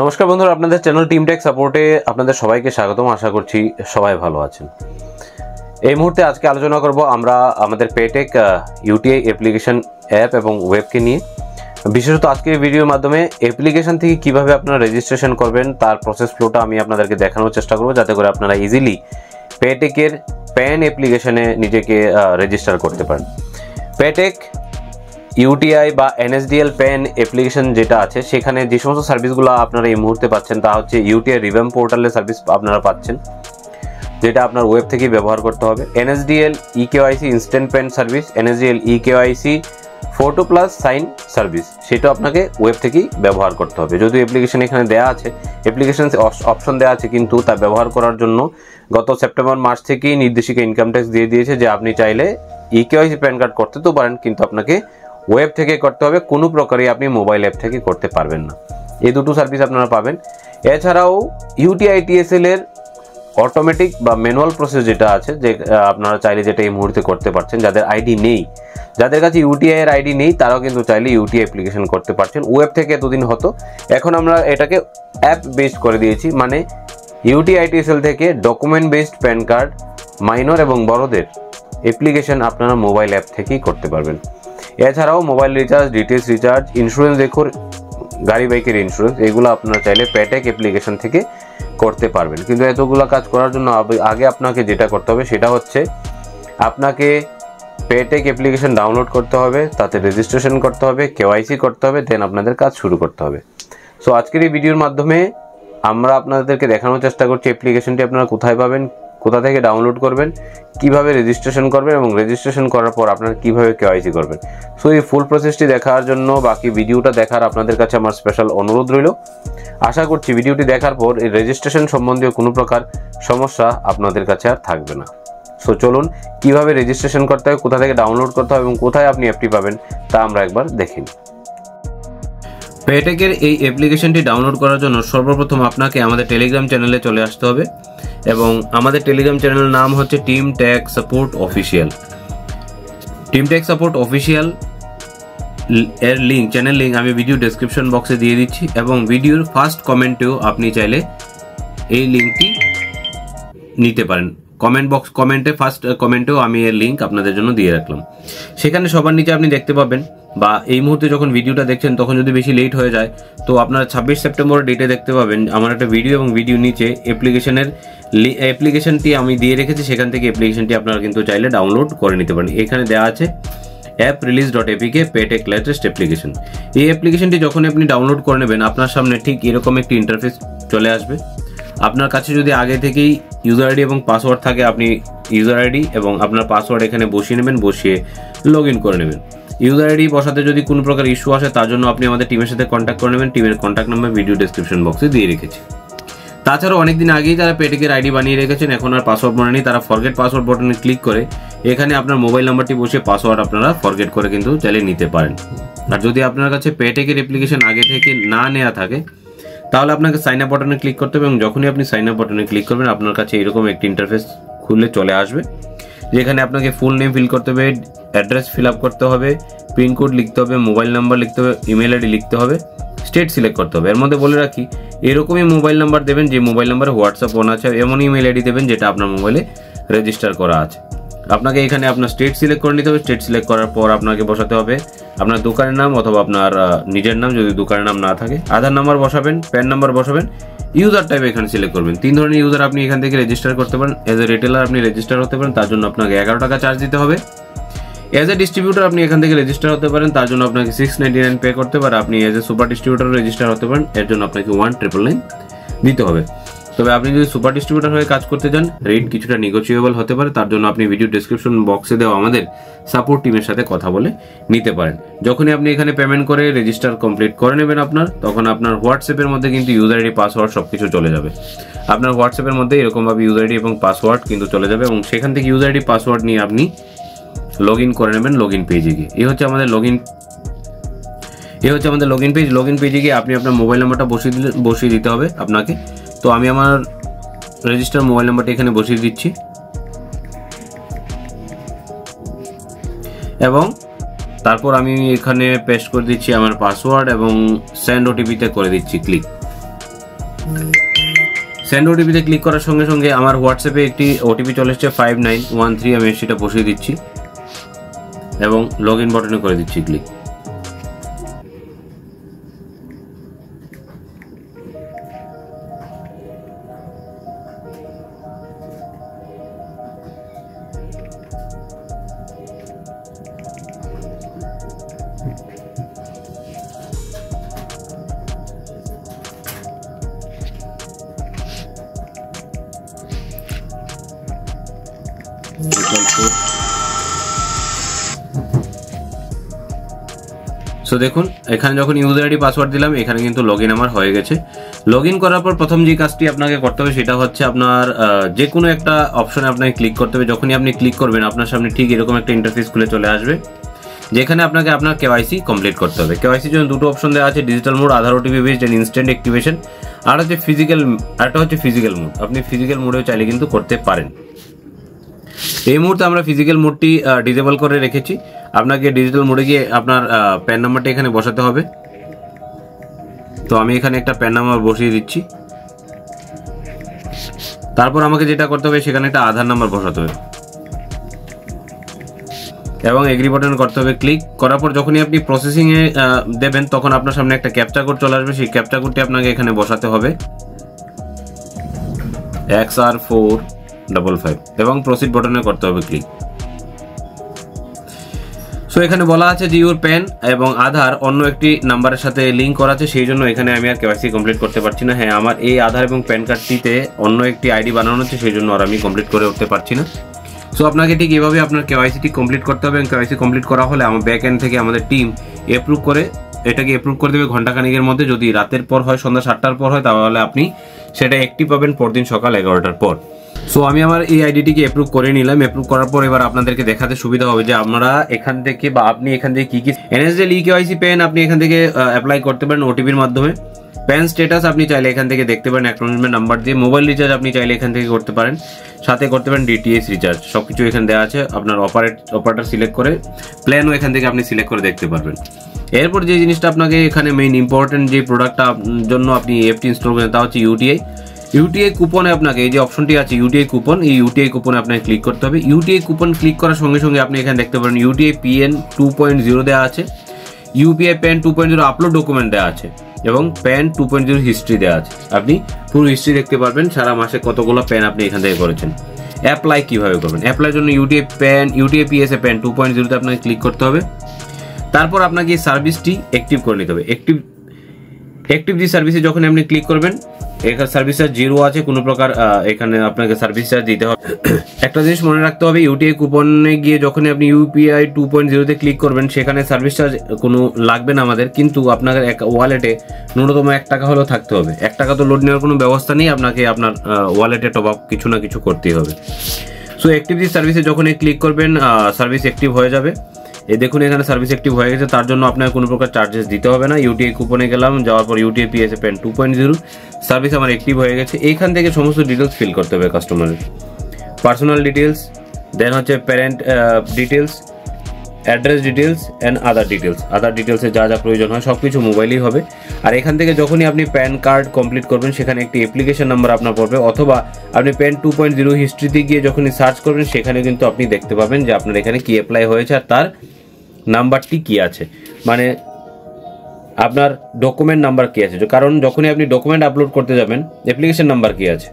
নমস্কার বন্ধুরা, আপনাদের চ্যানেল টিম টেক সাপোর্টে আপনাদের সবাইকে স্বাগতম। আশা করছি সবাই ভালো আছেন। এই মুহূর্তে আজকে আলোচনা করব আমরা আমাদের পেটেক ইউটিআই অ্যাপ্লিকেশন অ্যাপ এবং ওয়েবকে নিয়ে। বিশেষত আজকের ভিডিওর মাধ্যমে অ্যাপ্লিকেশন থেকে কিভাবে আপনারা রেজিস্ট্রেশন করবেন তার প্রসেস ফ্লোটা আমি আপনাদেরকে দেখানোর চেষ্টা করব, যাতে করে আপনারা ইজিলি পেটেকের প্যান অ্যাপ্লিকেশনে নিজেকে রেজিস্টার করতে পারেন। পেটেক ইউটিআই বা এনএসডিএল প্যান অ্যাপ্লিকেশন যেটা আছে, সেখানে যে সমস্ত সার্ভিসগুলো আপনারা এই মুহূর্তে পাচ্ছেন তা হচ্ছে ইউটিআই রিভ্যাম্প পোর্টালের সার্ভিস আপনারা পাচ্ছেন, যেটা আপনার ওয়েব থেকেই ব্যবহার করতে হবে। NSDL eKYC instant PAN service, NSDL eKYC photo plus sign service, সেটা আপনাকে ওয়েব থেকেই ব্যবহার করতে হবে। যদিও অ্যাপ্লিকেশন এখানে দেওয়া আছে, অ্যাপ্লিকেশন অপশন দেওয়া আছে, কিন্তু তা ব্যবহার করার জন্য গত সেপ্টেম্বর মাস থেকেই নির্দেশিকা ইনকাম ট্যাক্স দিয়ে দিয়েছে যে আপনি চাইলে ইকেওআইসি প্যান কার্ড করতে তো পারেন, কিন্তু আপনাকে ওয়েব থেকে করতে হবে, কোনো প্রকারে আপনি মোবাইল অ্যাপ থেকে করতে পারবেন না। এই দুটো সার্ভিস আপনারা পাবেন। এছাড়াও ইউটিআইটিএসএল এর অটোমেটিক বা ম্যানুয়াল প্রসেস যেটা আছে, যে আপনারা চাইলে যেটা এই মুহূর্তে করতে পারছেন, যাদের আইডি নেই, যাদের কাছে ইউটিআই এর আইডি নেই, তারাও কিন্তু চাইলে ইউটিআই অ্যাপ্লিকেশন করতে পারছেন। ওয়েব থেকে এতদিন হতো, এখন আমরা এটাকে অ্যাপ বেসড করে দিয়েছি। মানে ইউটিআইটিএসএল থেকে document based pan card minor এবং বড়দের অ্যাপ্লিকেশন আপনারা মোবাইল অ্যাপ থেকেই করতে পারবেন। এছাড়াও mobile recharge, DTH recharge, insurance দেখুন, গাড়ি বাইকের ইন্স্যুরেন্স, এগুলো আপনারা চাইলে পেটেক অ্যাপ্লিকেশন থেকে করতে পারবেন। কিন্তু এতগুলো কাজ করার জন্য আগে আপনাকে যেটা করতে হবে সেটা হচ্ছে আপনাকে পেটেক অ্যাপ্লিকেশন ডাউনলোড করতে হবে, তাতে রেজিস্ট্রেশন করতে হবে, কেওয়াইসি করতে হবে, দেন আপনাদের কাজ শুরু করতে হবে। সো আজকের এই ভিডিওর মাধ্যমে আমরা আপনাদেরকে দেখানোর চেষ্টা করছি অ্যাপ্লিকেশনটি আপনারা কোথায় পাবেন, কোথা থেকে ডাউনলোড করবেন, কিভাবে রেজিস্ট্রেশন করবেন এবং রেজিস্ট্রেশন করার পর আপনারা কিভাবে কেওয়াইসি করবেন। সো এই ফুল প্রসেসটি দেখার জন্য বাকি ভিডিওটা দেখার আপনাদের কাছে আমার স্পেশাল অনুরোধ রইল। আশা করছি ভিডিওটি দেখার পর এই রেজিস্ট্রেশন সম্বন্ধীয় কোনো প্রকার সমস্যা আপনাদের কাছে আর থাকবে না। সো চলুন কিভাবে রেজিস্ট্রেশন করতে হয়, কোথা থেকে ডাউনলোড করতে হবে এবং কোথায় আপনি অ্যাপটি পাবেন তা আমরা একবার দেখে নিই। পেটেকের এই অ্যাপ্লিকেশনটি ডাউনলোড করার জন্য সর্বপ্রথম আপনাকে আমাদের টেলিগ্রাম চ্যানেলে চলে আসতে হবে, এবং আমাদের টেলিগ্রাম চ্যানেলের নাম হচ্ছে team take support official. Team take support official এর লিঙ্ক, চ্যানেল লিঙ্ক আমি ভিডিও ডেসক্রিপশন বক্সে দিয়ে দিচ্ছি, এবং ভিডিওর ফার্স্ট কমেন্টেও আপনি চাইলে এই লিঙ্কটি নিতে পারেন। ফার্স্ট কমেন্টেও আমি এর লিঙ্ক আপনাদের জন্য দিয়ে রাখলাম। সেখানে সবার নিচে আপনি দেখতে পাবেন, বা এই মুহূর্তে যখন ভিডিওটা দেখছেন তখন যদি বেশি লেট হয়ে যায় তো আপনারা 26 সেপ্টেম্বরের ডেটে দেখতে পাবেন আমার একটা ভিডিও, এবং ভিডিও নিচে অ্যাপ্লিকেশনটি আমি দিয়ে রেখেছি, সেখান থেকে অ্যাপ্লিকেশনটি আপনারা কিন্তু চাইলে ডাউনলোড করে নিতে পারেন। এখানে দেওয়া আছে অ্যাপ রিলিজ.apk পেটেক লেটেস্ট অ্যাপ্লিকেশন। এই অ্যাপ্লিকেশনটি যখন আপনি ডাউনলোড করে নেবেন আপনার সামনে ঠিক এরকম একটি ইন্টারফেস চলে আসবে। আপনার কাছে যদি আগে থেকেই ইউজার আইডি এবং পাসওয়ার্ড থাকে, আপনি ইউজার আইডি এবং আপনার পাসওয়ার্ড এখানে বসিয়ে নেবেন, বসিয়ে লগ ইন করে নেবেন। ইউজার আইডি বসাতে যদি কোনো প্রকার ইস্যু আসে তার জন্য আপনি আমাদের টিমের সাথে কন্ট্যাক্ট করে নেবেন। টিমের কন্ট্যাক্ট নাম্বার ভিডিও ডেসক্রিপশন বক্সে দিয়ে রেখেছি। তাছাড়াও অনেকদিন আগেই যারা পেটেকের আইডি বানিয়ে রেখেছেন, এখন আর পাসওয়ার্ড মনে নেই, তারা ফরগেট পাসওয়ার্ড বাটনে ক্লিক করে এখানে আপনার মোবাইল নাম্বারটি বসে পাসওয়ার্ড আপনারা ফরগেট করে কিন্তু চালিয়ে নিতে পারেন। আর যদি আপনার কাছে পেটেকের অ্যাপ্লিকেশন আগে থেকে না নেওয়া থাকে তাহলে আপনাকে সাইন আপ বাটনে ক্লিক করতে হবে, এবং যখনই আপনি সাইন আপ বাটনে ক্লিক করবেন আপনার কাছে এরকম একটি ইন্টারফেস খুলে চলে আসবে, যেখানে আপনাকে ফুল নেম ফিল করতে হবে, অ্যাড্রেস ফিল আপ করতে হবে, পিনকোড লিখতে হবে, মোবাইল নাম্বার লিখতে হবে, ইমেল আইডি লিখতে হবে, স্টেট সিলেক্ট করতে হবে। এর মধ্যে বলে রাখি, এরকমই মোবাইল নাম্বার দেবেন যে মোবাইল নাম্বারে হোয়াটসঅ্যাপ অন আছে, এমন ইমেল আইডি দেবেন যেটা আপনার মোবাইলে রেজিস্টার করা আছে। আপনাকে এখানে আপনার স্টেট সিলেক্ট করে নিতে হবে। স্টেট সিলেক্ট করার পর আপনাকে বসাতে হবে আপনার দোকানের নাম অথবা আপনার নিজের নাম, যদি দোকানের নাম না থাকে। আধার নাম্বার বসাবেন, প্যান নাম্বার বসাবেন, ইউজার টাইপ এখানে সিলেক্ট করবেন। 3 ধরনের ইউজার আপনি এখান থেকে রেজিস্টার করতে পারেন। এজ এ রিটেলার আপনি রেজিস্টার হতে পারেন, তার জন্য আপনাকে 11 টাকা চার্জ দিতে হবে। এজ এ ডিস্ট্রিবিউটর আপনি এখান থেকে রেজিস্টার হতে পারেন, তার জন্য আপনাকে 699 পে করতে পারেন। আপনি as a super distributor register হতে পারেন, এর জন্য আপনাকে 1999 দিতে হবে। তবে আপনি যদি সুপার ডিস্ট্রিবিউটর হয়ে কাজ করতে চান, রেট কিছুটা নেগোসিয়েবল হতে পারে, তার জন্য আপনি ভিডিও ডেসক্রিপশন বক্সে দেওয়া আমাদের সাপোর্ট টিমের সাথে কথা বলে নিতে পারেন। যখনই আপনি এখানে পেমেন্ট করে রেজিস্টার কমপ্লিট করে নেবেন তখন আপনার হোয়াটসঅ্যাপের মধ্যে কিন্তু ইউজার আইডি পাসওয়ার্ড সবকিছু চলে যাবে। আপনার হোয়াটসঅ্যাপের মধ্যে এরকমভাবে ইউজার আইডি এবং পাসওয়ার্ড কিন্তু চলে যাবে, এবং সেখান থেকে ইউজার আইডি পাসওয়ার্ড নিয়ে আপনি লগ ইন করে নেবেন লগ ইন পেজে গিয়ে। এই হচ্ছে আমাদের log in page. Log in পেজে গিয়ে আপনি আপনার মোবাইল নাম্বারটা বসিয়ে দিতে হবে আপনাকে। তো আমি আমার রেজিস্টার মোবাইল নাম্বারটা এখানে বসিয়ে দিচ্ছি, এবং তারপর আমি এখানে পেস্ট করে দিচ্ছি আমার পাসওয়ার্ড এবং সেন্ড ওটিপিতে করে দিচ্ছি ক্লিক। সেন্ড ওটিপিতে ক্লিক করার সঙ্গে সঙ্গে আমার হোয়াটসঅ্যাপে একটি ওটিপি চলে এসেছে 5913, আমি সেটা বসিয়ে দিচ্ছি এবং লগ ইন বাটনে করে দিচ্ছি ক্লিক। সো দেখুন এখানে যখন ইউজার আইডি পাসওয়ার্ড দিলাম এখানে কিন্তু লগইন আমার হয়ে গেছে। লগইন করার পর প্রথম যে কাজটি আপনাকে করতে হবে সেটা হচ্ছে আপনার যে কোনো একটা অপশনে আপনাকে ক্লিক করতে হবে। যখনই আপনি ক্লিক করবেন আপনার সামনে ঠিক এরকম একটা ইন্টারফেস খুলে চলে আসবে, যেখানে আপনাকে আপনার কেওয়াইসি কমপ্লিট করতে হবে। কেওয়াইসির জন্য দুটো অপশন দেওয়া আছে, digital mode, Aadhaar OTP based and instant activation, আর হচ্ছে ফিজিক্যাল মোড। আপনি ফিজিক্যাল মোডেও চাইলে কিন্তু করতে পারেন। এই মুহূর্তে আমরা ফিজিক্যাল মোডটি ডিসেবল করে রেখেছি। আপনাকে ডিজিটাল মোডে গিয়ে আপনার প্যান নাম্বারটা এখানে বসাতে হবে। তো আমি এখানে একটা প্যান নাম্বার বসিয়ে দিচ্ছি। তারপর আমাকে যেটা করতে হবে সেখানে একটা আধার নাম্বার বসাতে হবে এবং এগ্রি বাটন করতে হবে ক্লিক। করার পর যখনই আপনি প্রসেসিংয়ে দেবেন তখন আপনার সামনে একটা ক্যাপচা কোড চলে আসবে। সেই ক্যাপচা কোডটি আপনাকে এখানে বসাতে হবে XR455 এবং প্রসিড বাটনে করতে হবে ক্লিক। সো এখানে বলা আছে যে ইউর প্যান এবং আধার অন্য একটি নাম্বারের সাথে লিঙ্ক করা আছে, সেই জন্য এখানে আমি আর কেওয়াইসি কমপ্লিট করতে পারছি না। হ্যাঁ, আমার এই আধার এবং প্যান কার্ডটিতে অন্য একটি আইডি বানানো হচ্ছে, সেই জন্য আর আমি কমপ্লিট করে উঠতে পারছি না। সো আপনাকে ঠিক এইভাবে আপনার কেওয়াইসিটি কমপ্লিট করতে হবে এবং কেওয়াইসি কমপ্লিট করা হলে আমার ব্যাক এন্ড থেকে আমাদের টিম অ্যাপ্রুভ করে এটাকে অ্যাপ্রুভ করে দেবে ঘন্টাখানিকের মধ্যে। যদি রাতের পর হয়, সন্ধ্যা 7টার পর হয়, তাহলে আপনি সেটা অ্যাক্টিভ পাবেন পরদিন সকাল 11টার পর। সো আমি আমার এই আইডিটিকে অ্যাপ্রুভ করে নিলাম। অ্যাপ্রুভ করার পর এবার আপনাদেরকে দেখাতে সুবিধা হবে যে আমরা এখান থেকে বা আপনি এখান থেকে কি এনএসডিএল ইকেওয়াইসি পেন আপনি এখান থেকে অ্যাপ্লাই করতে পারেন ওটিপির মাধ্যমে। প্যান স্ট্যাটাস আপনি চাইলে এখান থেকে দেখতে পারেন অ্যাকনোলেজমেন্ট নাম্বার দিয়ে। মোবাইল রিচার্জ আপনি চাইলে এখান থেকে করতে পারেন, সাথে করতে পারেন ডিটিএইচ রিচার্জ। সবকিছু এখানে দেওয়া আছে। আপনার অপারেটর সিলেক্ট করে প্ল্যানও এখান থেকে আপনি সিলেক্ট করে দেখতে পারবেন। এরপর যে জিনিসটা আপনাকে এখানে মেইন ইম্পর্টেন্ট যে প্রোডাক্টটা জন্য আপনি অ্যাপটি ইনস্টল করেন তা হচ্ছে ইউটিআই কুপনে আপনাকে এই যে অপশনটি আছে ইউটিআই কুপন, এই ইউটিআই কুপনে আপনাকে ক্লিক করতে হবে। ইউটিআই কুপন ক্লিক করার সঙ্গে সঙ্গে আপনি এখানে দেখতে পারেন ইউটিআই পিএন 2.0 দেওয়া আছে, ইউপিআই প্যান 2.0 আপলোড ডকুমেন্ট দেওয়া আছে এবং প্যান 2.0 হিস্ট্রি দেওয়া আছে। আপনি পুরো হিস্ট্রি দেখতে পারবেন, সারা মাসে কতগুলো প্যান আপনি এখান থেকে করেছেন। অ্যাপ্লাই কিভাবে করবেন? অ্যাপ্লাইয়ের জন্য ইউটিআই পিএসএ প্যান 2.0 আপনাকে ক্লিক করতে হবে। তারপর আপনাকে এই সার্ভিসটি অ্যাক্টিভ করে নিতে হবে। অ্যাক্টিভ দি সার্ভিসে যখন আপনি ক্লিক করবেন, এখানে সার্ভিস চার্জ 0 আছে, কোনো প্রকার এখানে আপনাকে সার্ভিস চার্জ দিতে হবে। একটা জিনিস মনে রাখতে হবে, ইউটিআই কুপনে গিয়ে যখন আপনি ইউপিআই 2.0 ক্লিক করবেন সেখানে সার্ভিস চার্জ কোনো লাগবে না আমাদের, কিন্তু আপনার ওয়ালেটে ন্যূনতম 1 টাকা হলেও থাকতে হবে। 1 টাকা তো লোড নেওয়ার কোনো ব্যবস্থা নেই, আপনাকে আপনার ওয়ালেটে টপ আপ কিছু না কিছু করতেই হবে। সো অ্যাক্টিভ দি সার্ভিসে যখন ক্লিক করবেন সার্ভিস অ্যাক্টিভ হয়ে যাবে। এই দেখুন এখানে সার্ভিস অ্যাক্টিভ হয়ে গেছে, তার জন্য আপনাকে কোনো প্রকার চার্জেস দিতে হবে না। ইউটিআই কুপনে গেলাম, যাওয়ার পর ইউটিআই পিএসএ প্যান 2.0 সার্ভিস আমার অ্যাক্টিভ হয়ে গেছে। এইখান থেকে সমস্ত ডিটেলস ফিল করতে হবে কাস্টমারের, পার্সোনাল ডিটেলস, দেন হচ্ছে parent details, address details and other ডিটেলসে যা যা প্রয়োজন হয় সব কিছু মোবাইলেই হবে। আর এখান থেকে যখনই আপনি প্যান কার্ড কমপ্লিট করবেন সেখানে একটি অ্যাপ্লিকেশন নাম্বার আপনার পড়বে, অথবা আপনি প্যান 2.0 হিস্ট্রিতে গিয়ে যখনই সার্চ করবেন সেখানে কিন্তু আপনি দেখতে পাবেন যে আপনার এখানে কি অ্যাপ্লাই হয়েছে আর তার নাম্বারটি কি আছে, মানে আপনার ডকুমেন্ট নাম্বার কি আছে। কারণ যখনই আপনি ডকুমেন্ট আপলোড করতে যাবেন অ্যাপ্লিকেশন নাম্বার কি আছে,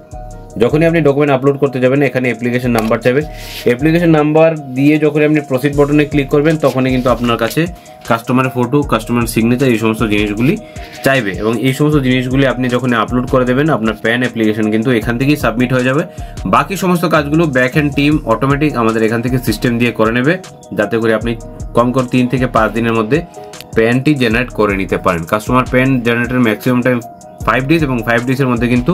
যখনই আপনি ডকুমেন্ট আপলোড করতে যাবেন এখানে অ্যাপ্লিকেশন নাম্বার চাইবে। অ্যাপ্লিকেশন নাম্বার দিয়ে যখন আপনি প্রসিড বাটনে ক্লিক করবেন তখনই কিন্তু আপনার কাছে কাস্টমারের ফটো, কাস্টমার সিগনেচার এই সমস্ত জিনিসগুলি চাইবে এবং এই সমস্ত জিনিসগুলি আপনি যখন আপলোড করে দেবেন আপনার প্যান অ্যাপ্লিকেশন কিন্তু এখান থেকেই সাবমিট হয়ে যাবে। বাকি সমস্ত কাজগুলো ব্যাক এন্ড টিম অটোমেটিক আমাদের এখান থেকে সিস্টেম দিয়ে করে নেবে, যাতে করে আপনি কম করে 3 থেকে 5 দিনের মধ্যে প্যানটি জেনারেট করে নিতে পারেন। কাস্টমার প্যান জেনারেটের ম্যাক্সিমাম টাইম 5 ডেজ এবং 5 ডেজের মধ্যে কিন্তু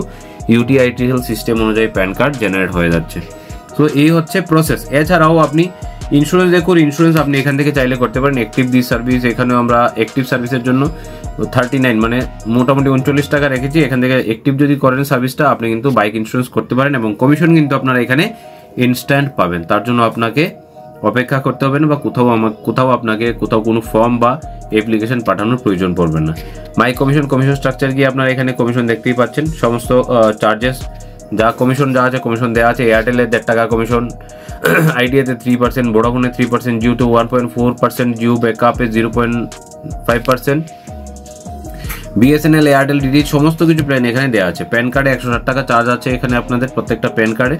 ইউটিআইটিএল সিস্টেম অনুযায়ী প্যান কার্ড জেনারেট হয়ে যাচ্ছে। তো এই হচ্ছে প্রসেস। এছাড়াও আপনি ইন্স্যুরেন্স দেখুন, ইন্স্যুরেন্স আপনি এখান থেকে চাইলে করতে পারেন। অ্যাক্টিভ দি সার্ভিস, এখানেও আমরা অ্যাক্টিভ সার্ভিসের জন্য 39 মানে মোটামুটি 39 টাকা রেখেছি। এখান থেকে অ্যাক্টিভ যদি করেন সার্ভিসটা আপনি কিন্তু বাইক ইন্স্যুরেন্স করতে পারেন এবং কমিশন কিন্তু আপনারা এখানে ইনস্ট্যান্ট পাবেন। তার জন্য আপনাকে অপেক্ষা করতে হবে না বা কোথাও আপনাকে কোনো ফর্ম বা অ্যাপ্লিকেশন পাঠানোর প্রয়োজন পড়বে না। মাই কমিশন স্ট্রাকচার গিয়ে আপনারা এখানে কমিশন দেখতেই পাচ্ছেন, সমস্ত চার্জেস কমিশন যা আছে কমিশন দেওয়া আছে। এয়ারটেলে 1.5 টাকা কমিশন, আইডিয়াতে 3%, ভোডাফোনে 3%, জিওতে 1.4%, জিও ব্যাকআপে 0.5%, বিএসএনএল, এয়ারটেল, ডিডি সমস্ত কিছু প্ল্যান এখানে দেওয়া আছে। প্যান কার্ডে 160 টাকা চার্জ আছে এখানে আপনাদের প্রত্যেকটা প্যান কার্ডে।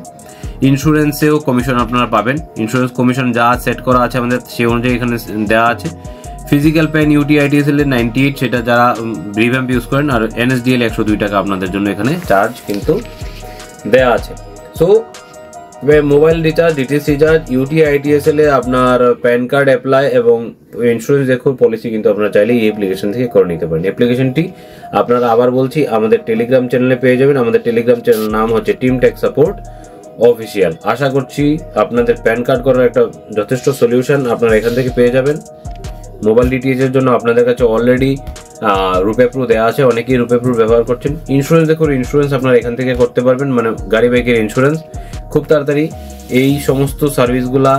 ইন্স্যুরেন্সেও কমিশন আপনারা পাবেন, ইন্স্যুরেন্স কমিশন যা সেট করা আছে আমাদের সেই অনুযায়ী এখানে দেওয়া আছে। ফিজিক্যাল প্যান ইউটিআইটিএসএল 98, সেটা যারা রিভ্যাম্প ইউজ করেন, আর এনএসডিএল 102 টাকা আপনাদের জন্য এখানে চার্জ কিন্তু দেওয়া আছে। So mobile recharge, DTS recharge, UTIITSL এ আপনার প্যান কার্ড অ্যাপ্লাই এবং ইন্স্যুরেন্স দেখুন পলিসি কিন্তু আপনারা চাইলে এই অ্যাপ্লিকেশন থেকে করে নিতে পারেন। অ্যাপ্লিকেশনটি আপনারা আবার বলছি আমাদের টেলিগ্রাম চ্যানেলে পেয়ে যাবেন। আমাদের টেলিগ্রাম চ্যানেল নাম হচ্ছে টিম টেক সাপোর্ট অফিসিয়াল। আশা করছি আপনাদের প্যান কার্ড করার একটা যথেষ্ট সলিউশন আপনারা এখান থেকে পেয়ে যাবেন। মোবাইল ডিটিএইচ এর জন্য আপনাদের কাছে অলরেডি রুপে প্রো দেওয়া আছে, অনেকেই রুপে প্রো ব্যবহার করছেন। ইন্স্যুরেন্স দেখুন, ইন্স্যুরেন্স আপনারা এখান থেকে করতে পারবেন, মানে গাড়ি বাইকের ইন্স্যুরেন্স খুব তাড়াতাড়ি। এই সমস্ত সার্ভিসগুলা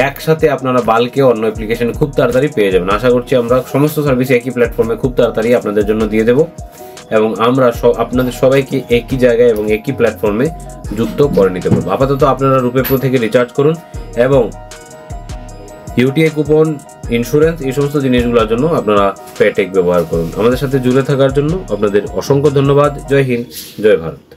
একসাথে আপনারা বাল্কে অন্য অ্যাপ্লিকেশন খুব তাড়াতাড়ি পেয়ে যাবেন। আশা করছি আমরা সমস্ত সার্ভিস একই প্ল্যাটফর্মে খুব তাড়াতাড়ি আপনাদের জন্য দিয়ে দেবো এবং আমরা আপনাদের সবাইকে একই জায়গায় এবং একই প্ল্যাটফর্মে যুক্ত করে নিতে পারবো। আপাতত আপনারা রুপে প্রো থেকে রিচার্জ করুন এবং ইউটিআই কুপন, ইন্স্যুরেন্স, এই সমস্ত জিনিসগুলোর জন্য আপনারা পেটেক ব্যবহার করুন। আমাদের সাথে জুড়ে থাকার জন্য আপনাদের অসংখ্য ধন্যবাদ। জয় হিন্দ, জয় ভারত।